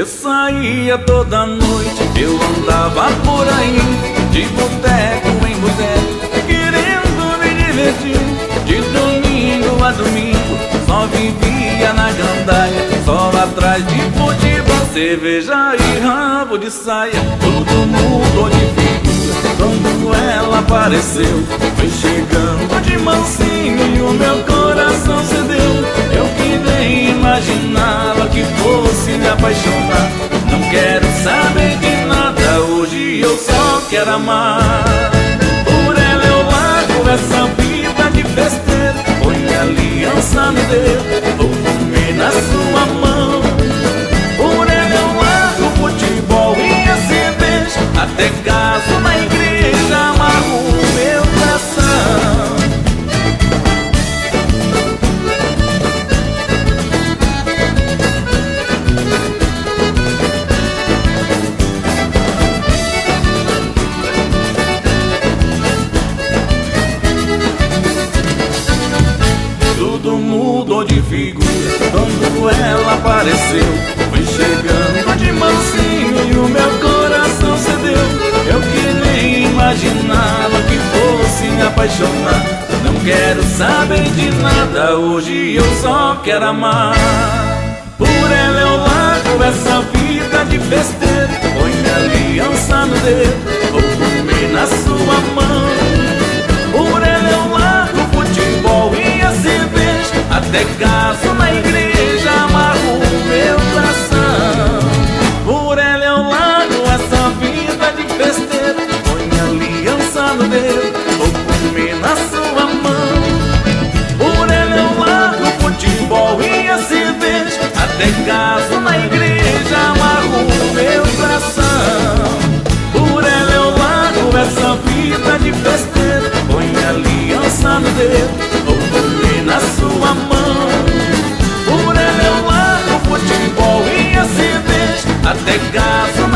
Eu saía toda noite, eu andava por aí, de boteco em boteco, querendo me divertir. De domingo a domingo, só vivia na gandaia, só atrás de futebol, cerveja e rabo de saia. Todo mundo de figura quando ela apareceu, foi chegando de mansinho e o meu coração cedeu. Eu que nem imaginava que fosse me apaixonar. Não quero saber de nada, hoje eu só quero amar. Por ela eu largo essa vida de besteira, põe aliança no dedo, vou comer na sua mão. Por ela eu largo futebol e a cerveja, até caso na igreja, amarro o meu coração. Tudo mudou de figura quando ela apareceu, foi chegando de mansinho e o meu coração cedeu. Eu que nem imaginava que fosse me apaixonar. Não quero saber de nada, hoje eu só quero amar. Por ela eu largo essa vida de besteira, põe aliança no dedo, vou comer na sua mão. Por ela eu largo futebol e a cerveja, até caso na igreja, amarro o meu coração. Por ela eu largo essa vida de besteira, põe aliança no dedo, vou comer na sua mão. Por ela eu largo futebol e a cerveja, até caso na igreja, amarro o meu coração. Por ela eu largo essa vida de besteira, põe aliança no dedo, vou comer na sua mão. Por ela eu largo futebol e a cerveja, até caso